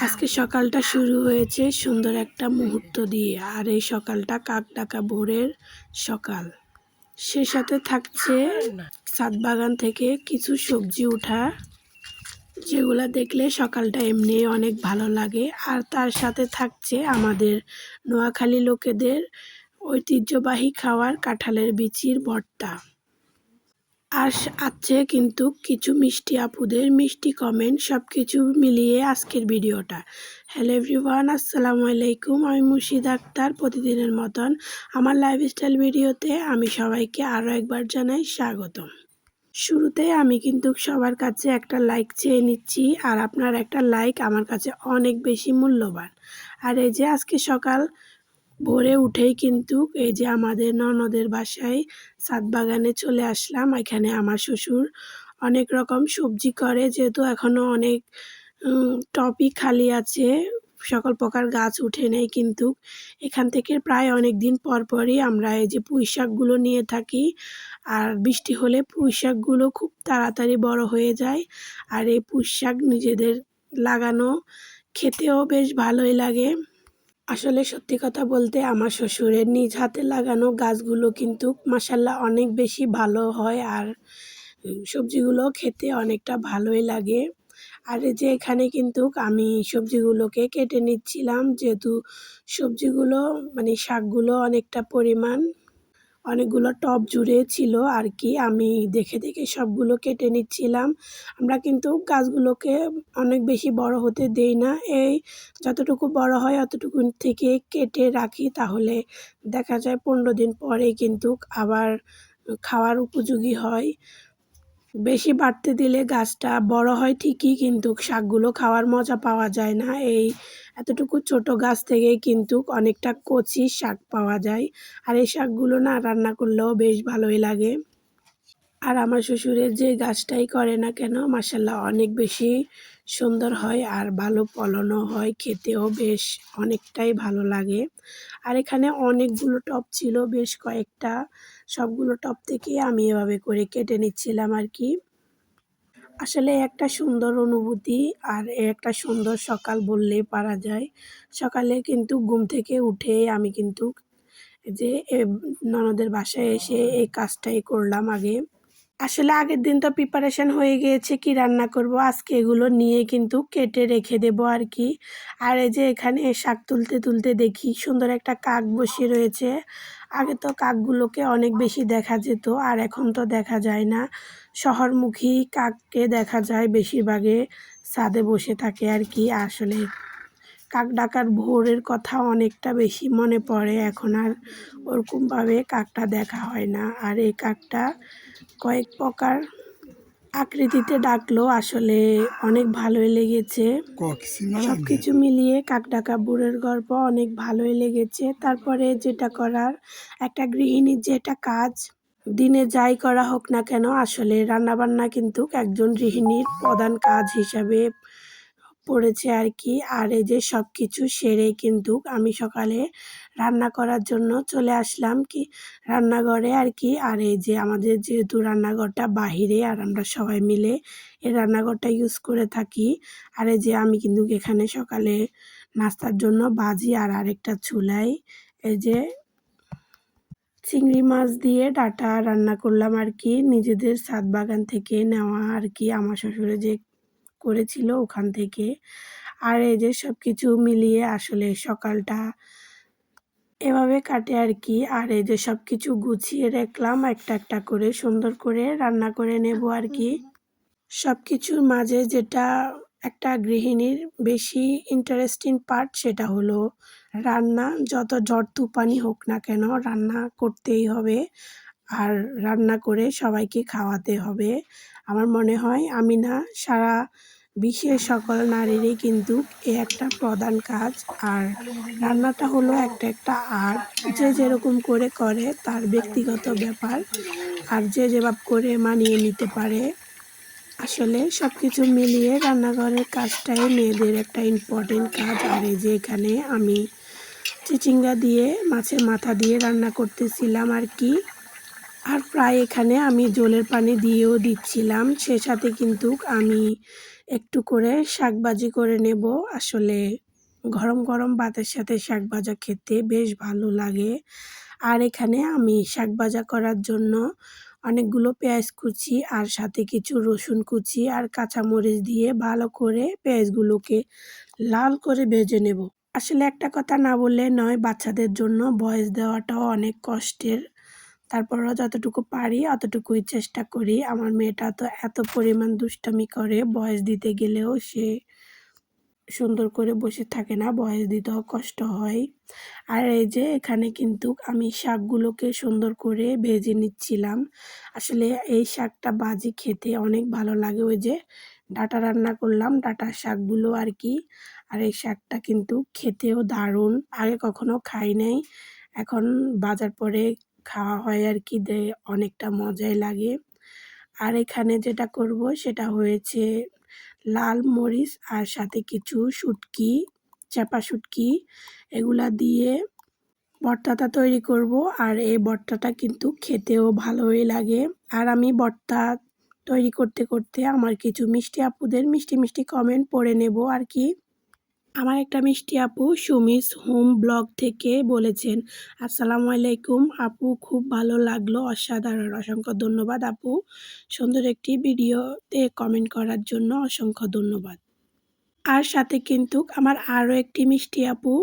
আজকে সকালটা শুরু হয়েছে সুন্দর একটা মুহূর্ত দিয়ে। আর এই সকালটা কাক ডাকা ভোরের সকাল। সে সাথে থাকছে ছাদ বাগান থেকে কিছু সবজি ওঠা, যেগুলা দেখলে সকালটা এমনি অনেক ভালো লাগে। আর তার সাথে থাকছে আমাদের নোয়াখালী লোকেদের ঐতিহ্যবাহী খাবার কাঁঠালের বিচির ভর্তা। আর আছে কিন্তু কিছু মিষ্টি আপুদের মিষ্টি কমেন্ট, সব কিছু মিলিয়ে আজকের ভিডিওটা। হ্যালো এভরিওয়ান, আসসালামু আলাইকুম। আমি মুর্শিদা আক্তার। প্রতিদিনের মতন আমার লাইফস্টাইল ভিডিওতে আমি সবাইকে আরও একবার জানাই স্বাগতম। শুরুতে আমি কিন্তু সবার কাছে একটা লাইক চেয়ে নিচ্ছি, আর আপনার একটা লাইক আমার কাছে অনেক বেশি মূল্যবান। আর এই যে আজকে সকাল ভোরে উঠেই কিন্তু এই যে আমাদের ননদের বাসায় ছাদ বাগানে চলে আসলাম। এখানে আমার শ্বশুর অনেক রকম সবজি করে, যেহেতু এখনও অনেক টবই খালি আছে, সকল প্রকার গাছ উঠে নেই, কিন্তু এখান থেকে প্রায় অনেক দিন পর পরই আমরা এই যে পুঁই শাকগুলো নিয়ে থাকি। আর বৃষ্টি হলে পুঁই শাকগুলো খুব তাড়াতাড়ি বড় হয়ে যায়। আর এই পুঁই শাক নিজেদের লাগানো খেতেও বেশ ভালোই লাগে। আসলে সত্যি কথা বলতে আমার শ্বশুরের নিজ হাতে লাগানো গাছগুলো কিন্তু মাশাআল্লাহ অনেক বেশি ভালো হয়, আর সবজিগুলো খেতে অনেকটা ভালোই লাগে। আর এই যে এখানে কিন্তু আমি সবজিগুলোকে কেটে নিচ্ছিলাম, যেহেতু সবজিগুলো মানে শাকগুলো অনেকটা পরিমাণ অনেকগুলো টব জুড়ে ছিল আর কি। আমি দেখে দেখে সবগুলো কেটে নিচ্ছিলাম। আমরা কিন্তু গাছগুলোকে অনেক বেশি বড় হতে দেই না, এই যতটুকু বড় হয় অতটুকু থেকে কেটে রাখি, তাহলে দেখা যায় 15 দিন পরেই কিন্তু আবার খাওয়ার উপযোগী হয়। বেশি বাড়তে দিলে গাছটা বড় হয় ঠিকই, কিন্তু শাকগুলো খাওয়ার মজা পাওয়া যায় না। এই এতটুকু ছোট গাছ থেকেই কিন্তু অনেকটা কচি শাক পাওয়া যায়। আর এই শাকগুলো না রান্না করলেও বেশ ভালোই লাগে। আর আমার শ্বশুরের যে গাছটাই করে না কেন মাশাআল্লাহ অনেক বেশি সুন্দর হয়, আর ভালো ফলনও হয়, খেতেও বেশ অনেকটাই ভালো লাগে। আর এখানে অনেকগুলো টব ছিল, বেশ কয়েকটা। সবগুলো টব থেকে আমি এভাবে করে কেটে নিচ্ছিলাম আর কি। আসলে একটা সুন্দর অনুভূতি, আর একটা সুন্দর সকাল বললেই পারা যায়। সকালে কিন্তু ঘুম থেকে উঠে আমি কিন্তু যে ননদের বাসায় এসে এই কাজটাই করলাম আগে। আসলে আগের দিন তো প্রিপারেশন হয়ে গিয়েছে কি রান্না করব, আজকে এগুলো নিয়ে কিন্তু কেটে রেখে দেব আর কি। আর এই যে এখানে শাক তুলতে তুলতে দেখি সুন্দর একটা কাক বসে রয়েছে। আগে তো কাকগুলোকে অনেক বেশি দেখা যেত, আর এখন তো দেখা যায় না। শহরমুখী কাককে দেখা যায় বেশিরভাগে ছাদে বসে থাকে আর কি। আসলে কাক ডাকার ভোরের কথা অনেকটা বেশি মনে পড়ে, এখন আর ওরকমভাবে কাকটা দেখা হয় না। আর এই কাকটা কয়েক প্রকার আকৃতিতে ডাকলো, আসলে অনেক ভালোই লেগেছে। সব কিছু মিলিয়ে কাক ডাকা ভোরের গল্প অনেক ভালোই লেগেছে। তারপরে যেটা করার, একটা গৃহিণীর যেটা কাজ, দিনে যাই করা হোক না কেন আসলে রান্নাবান্না কিন্তু একজন গৃহিণীর প্রধান কাজ হিসাবে পড়েছে আর কি। আর এই যে সব কিছু সেরে কিন্তু আমি সকালে রান্না করার জন্য চলে আসলাম কি রান্নাঘরে আর কি। আর এই যে আমাদের যেহেতু রান্নাঘরটা বাহিরে, আর আমরা সবাই মিলে এই রান্নাঘরটা ইউজ করে থাকি। আর এই যে আমি কিন্তু এখানে সকালে নাস্তার জন্য ভাজি আর আরেকটা চুলায় এই যে চিংড়ি মাছ দিয়ে ডাঁটা রান্না করলাম আর কি, নিজেদের ছাদ বাগান থেকে নেওয়া আর কি, আমার শ্বশুরে যে করেছিল ওখান থেকে। আর এই যে সব কিছু মিলিয়ে আসলে সকালটা এভাবে কাটে আর কি। আর এই যে সব কিছু গুছিয়ে রাখলাম, একটা একটা করে সুন্দর করে রান্না করে নেব আর কি। সব কিছুর মাঝে যেটা একটা গৃহিণীর বেশি ইন্টারেস্টিং পার্ট, সেটা হলো রান্না। যত ঝড় তুফানি হোক না কেন রান্না করতেই হবে, আর রান্না করে সবাইকে খাওয়াতে হবে। আমার মনে হয় আমি না, সারা বিশ্বের সকল নারীরই কিন্তু এ একটা প্রধান কাজ। আর রান্নাটা হলো একটা একটা আর্ট, যে যেরকম করে করে তার ব্যক্তিগত ব্যাপার, আর যে যেভাবে করে মানিয়ে নিতে পারে। আসলে সব কিছু মিলিয়ে রান্নাঘরের কাজটাই মেয়েদের একটা ইম্পর্টেন্ট কাজ। আর এই যে এখানে আমি চিচিঙ্গা দিয়ে মাছের মাথা দিয়ে রান্না করতেছিলাম আর কি। আর প্রায় এখানে আমি জলের পানি দিয়েও দিচ্ছিলাম, সে সাথে কিন্তু আমি একটু করে শাক ভাজি করে নেব। আসলে গরম গরম ভাতের সাথে শাক ভাজা খেতে বেশ ভালো লাগে। আর এখানে আমি শাক ভাজা করার জন্য অনেকগুলো পেঁয়াজ কুচি আর সাথে কিছু রসুন কুচি আর কাঁচামরিচ দিয়ে ভালো করে পেঁয়াজগুলোকে লাল করে ভেজে নেব। আসলে একটা কথা না বললে নয়, বাচ্চাদের জন্য ভয়েস দেওয়াটাও অনেক কষ্টের। তারপরেও যতটুকু পারি অতটুকুই চেষ্টা করি। আমার মেয়েটা তো এত পরিমাণ দুষ্টামি করে, ভয়েস দিতে গেলেও সে সুন্দর করে বসে থাকে না, ভয়েস দিতেও কষ্ট হয়। আর এই যে এখানে কিন্তু আমি শাকগুলোকে সুন্দর করে ভেজে নিচ্ছিলাম। আসলে এই শাকটা ভাজি খেতে অনেক ভালো লাগে। ওই যে ডাঁটা রান্না করলাম, ডাঁটার শাকগুলো আর কি। আর এই শাকটা কিন্তু খেতেও দারুণ। আগে কখনো খাই নাই, এখন বাজার পরে খাওয়া হয় আর কি, অনেকটা মজাই লাগে। আর এখানে যেটা করব সেটা হয়েছে লাল মরিচ আর সাথে কিছু শুটকি, চাপা শুটকি, এগুলা দিয়ে ভর্তাটা তৈরি করব। আর এই ভর্তাটা কিন্তু খেতেও ভালোই লাগে। আর আমি ভর্তা তৈরি করতে করতে আমার কিছু মিষ্টি আপুদের মিষ্টি মিষ্টি কমেন্ট পড়ে নেব আর কি। আমার একটা মিষ্টি আপু সুমিস হোম ব্লগ থেকে বলেছেন, আসসালামু আলাইকুম আপু, খুব ভালো লাগলো, অসাধারণ, অসংখ্য ধন্যবাদ আপু, সুন্দর একটি ভিডিওতে কমেন্ট করার জন্য অসংখ্য ধন্যবাদ। আর সাথে কিন্তু আমার আরও একটি মিষ্টি আপু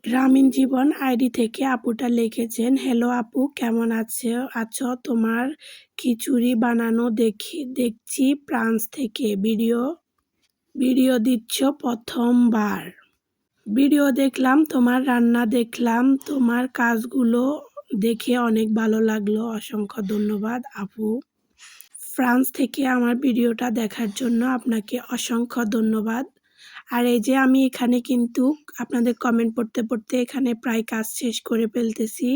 গ্রামীণ জীবন আইডি থেকে আপুটা লিখেছেন, হ্যালো আপু, কেমন আছো? তোমার খিচুড়ি বানানো দেখছি ফ্রান্স থেকে ভিডিও দিচ্ছ প্রথমবার। ভিডিও দেখলাম, তোমার রান্না দেখলাম, তোমার কাজগুলো দেখে অনেক ভালো লাগলো, অসংখ্য ধন্যবাদ আপু। ফ্রান্স থেকে আমার ভিডিওটা দেখার জন্য আপনাকে অসংখ্য ধন্যবাদ। আর এই যে আমি এখানে কিন্তু আপনাদের কমেন্ট পড়তে পড়তে এখানে প্রায় কাজ শেষ করে ফেলতেছি।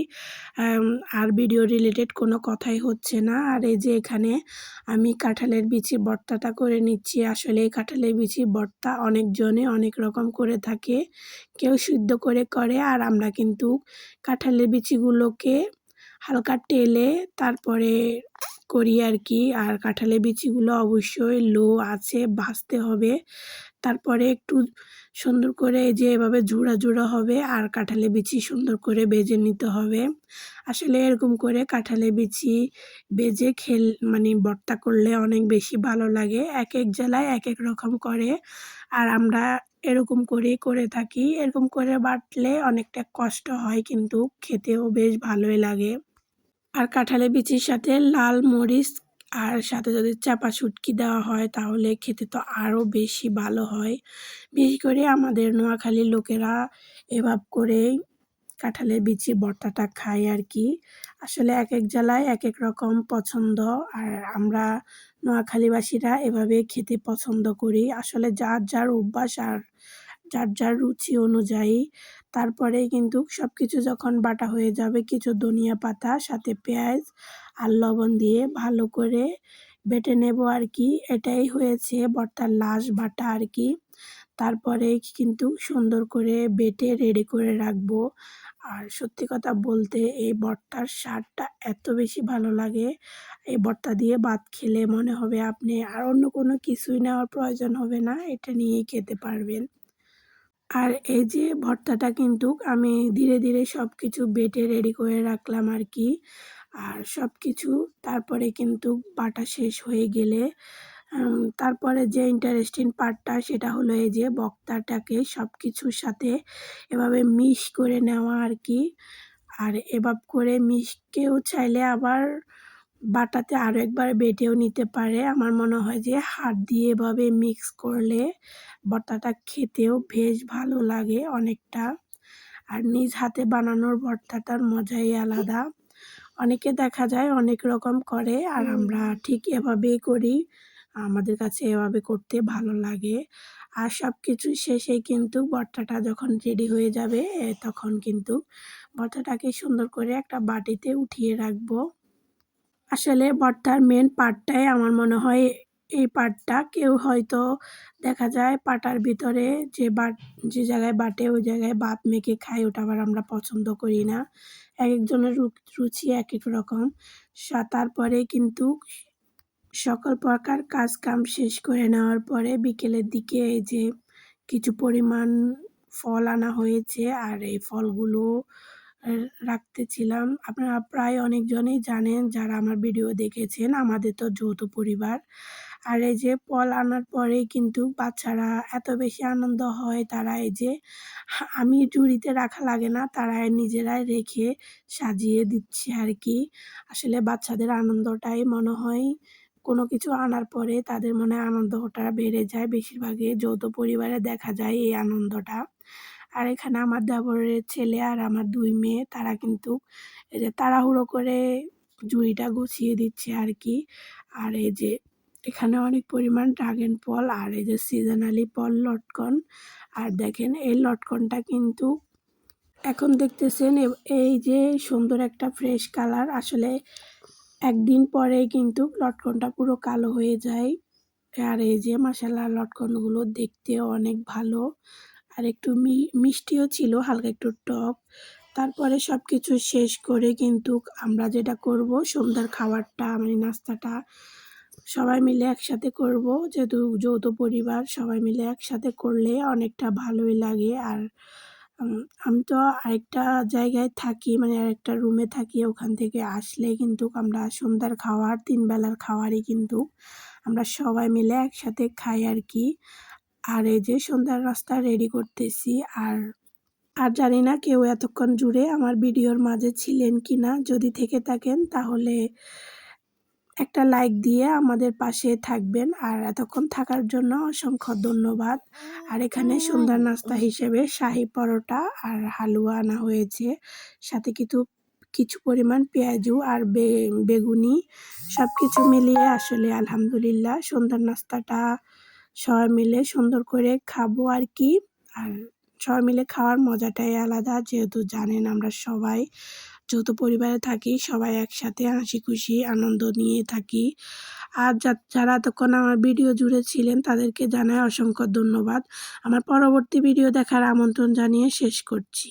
আর ভিডিও রিলেটেড কোনো কথাই হচ্ছে না। আর এই যে এখানে আমি কাঁঠালের বিচি ভর্তাটা করে নিচ্ছি। আসলে এই কাঁঠালের বিচি ভর্তা অনেকজনে অনেক রকম করে থাকে, কেউ সিদ্ধ করে আর আমরা কিন্তু কাঁঠালের বিচিগুলোকে হালকা টেলে তারপরে করি আর কি। আর কাঁঠালের বিচিগুলো অবশ্যই লো আছে ভাজতে হবে, তারপরে একটু সুন্দর করে এই যে এভাবে ঝুড়া হবে আর কাঁঠালের বিচি সুন্দর করে ভেজে নিতে হবে। আসলে এরকম করে কাঁঠালের বিচি ভেজে মানে ভর্তা করলে অনেক বেশি ভালো লাগে। এক এক জেলায় এক এক রকম করে, আর আমরা এরকম করেই করে থাকি। এরকম করে বাটলে অনেকটা কষ্ট হয় কিন্তু খেতেও বেশ ভালোই লাগে। আর কাঁঠালের বিচির সাথে লাল মরিচ আর সাথে যদি চাপা শুটকি দেওয়া হয় তাহলে খেতে তো আরও বেশি ভালো হয়। বিশেষ করে আমাদের নোয়াখালীর লোকেরা এভাবে করেই কাঁঠালের বিচি ভর্তাটা খায় আর কি। আসলে এক এক জেলায় এক এক রকম পছন্দ, আর আমরা নোয়াখালীবাসীরা এভাবে খেতে পছন্দ করি। আসলে যার যার অভ্যাস আর যার যার রুচি অনুযায়ী। তারপরে কিন্তু সব কিছু যখন বাটা হয়ে যাবে, কিছু ধনিয়া পাতা সাথে পেঁয়াজ আর লবণ দিয়ে ভালো করে বেটে নেব আর কি। এটাই হয়েছে ভর্তার লাস্ট বাটা আর কি। তারপরে কিন্তু সুন্দর করে বেটে রেডি করে রাখবো। আর সত্যি কথা বলতে এই ভর্তার স্বাদটা এত বেশি ভালো লাগে, এই ভর্তা দিয়ে ভাত খেলে মনে হবে আপনি আর অন্য কোনো কিছুই নেওয়ার প্রয়োজন হবে না, এটা নিয়েই খেতে পারবেন। আর এই যে ভর্তাটা কিন্তু আমি ধীরে ধীরে সব কিছু বেটে রেডি করে রাখলাম আর কি। আর সব কিছু তারপরে কিন্তু বাটা শেষ হয়ে গেলে তারপরে যে ইন্টারেস্টিং পার্টটা সেটা হলো এই যে ভর্তাটাকে সব কিছুর সাথে এভাবে মিক্স করে নেওয়া আর কি। আর এভাবে করে কেউ চাইলে আবার বাটাতে আরও একবার বেটেও নিতে পারে। আমার মনে হয় যে হাত দিয়ে এভাবে মিক্স করলে ভর্তাটা খেতেও বেশ ভালো লাগে অনেকটা। আর নিজ হাতে বানানোর ভর্তাটার মজাই আলাদা। অনেকে দেখা যায় অনেক রকম করে, আর আমরা ঠিক এভাবেই করি, আমাদের কাছে এভাবে করতে ভালো লাগে। আর সব কিছু শেষে কিন্তু ভর্তাটা যখন রেডি হয়ে যাবে তখন কিন্তু ভর্তাটাকে সুন্দর করে একটা বাটিতে উঠিয়ে রাখবো। আসলে ভর্তার মেন পার্টটাই আমার মনে হয় এই পার্টটা। কেউ হয়তো দেখা যায় পাটার ভিতরে যে জায়গায় বাটে ওই জায়গায় ভাত মেখে খায়, ওটা আবার আমরা পছন্দ করি না। এক একজনের রুচি এক এক রকম। তারপরে কিন্তু সকল প্রকার কাজ কাম শেষ করে নেওয়ার পরে বিকেলের দিকে এই যে কিছু পরিমাণ ফল আনা হয়েছে আর এই ফলগুলো রাখতেছিলাম। আপনারা প্রায় অনেকজনই জানেন যারা আমার ভিডিও দেখেছেন, আমাদের তো যৌথ পরিবার। আর এই যে ফল আনার পরেই কিন্তু বাচ্চারা এত বেশি আনন্দ হয়, তারা এই যে আমি ঝুড়িতে রাখা লাগে না, তারা নিজেরাই রেখে সাজিয়ে দিচ্ছে আর কি। আসলে বাচ্চাদের আনন্দটাই মনে হয় কোনো কিছু আনার পরে তাদের মনে আনন্দটা বেড়ে যায়। বেশিরভাগই যৌথ পরিবারে দেখা যায় এই আনন্দটা। আর এখানে আমার দেবরের ছেলে আর আমার ২ মেয়ে তারা কিন্তু এই যে তাড়াহুড়ো করে ঝুড়িটা গুছিয়ে দিচ্ছে আর কি। আর এই যে এখানে অনেক পরিমাণ ড্রাগন ফল আর এই যে সিজনালি ফল লটকন। আর দেখেন এই লটকনটা কিন্তু এখন দেখতেছেন এই যে সুন্দর একটা ফ্রেশ কালার, আসলে একদিন পরেই কিন্তু লটকনটা পুরো কালো হয়ে যায়। আর এই যে মাশাআল্লাহ লটকনগুলো দেখতেও অনেক ভালো আর একটু মিষ্টিও ছিল, হালকা একটু টক। তারপরে সবকিছু শেষ করে কিন্তু আমরা যেটা করব সন্ধ্যার খাবারটা মানে নাস্তাটা সবাই মিলে একসাথে করব। যেহেতু যৌথ পরিবার সবাই মিলে একসাথে করলে অনেকটা ভালোই লাগে। আর আমি তো আরেকটা জায়গায় থাকি, মানে আরেকটা রুমে থাকি, ওখান থেকে আসলে কিন্তু আমরা সন্ধ্যার খাওয়ার ৩ বেলার খাওয়ারই কিন্তু আমরা সবাই মিলে একসাথে খাই আর কি। আর এই যে সন্ধ্যার নাস্তা রেডি করতেছি। আর জানি না কেউ এতক্ষণ জুড়ে আমার ভিডিওর মাঝে ছিলেন কিনা, যদি থেকে থাকেন তাহলে একটা লাইক দিয়ে আমাদের পাশে থাকবেন। আর এতক্ষণ থাকার জন্য অসংখ্য ধন্যবাদ। আর এখানে সন্ধ্যার নাস্তা হিসেবে শাহী পরোটা আর হালুয়া আনা হয়েছে, সাথে কিছু পরিমাণ পেঁয়াজু আর বেগুনি, সব কিছু মিলিয়ে আসলে আলহামদুলিল্লাহ সন্ধ্যার নাস্তাটা সবাই মিলে সুন্দর করে খাবো আর কি। আর সবাই মিলে খাওয়ার মজাটাই আলাদা, যেহেতু জানেন আমরা সবাই যৌথ পরিবারে থাকি, সবাই একসাথে হাসি খুশি আনন্দ নিয়ে থাকি। আর যারা এতক্ষণ আমার ভিডিও জুড়ে ছিলেন তাদেরকে জানাই অসংখ্য ধন্যবাদ। আমার পরবর্তী ভিডিও দেখার আমন্ত্রণ জানিয়ে শেষ করছি।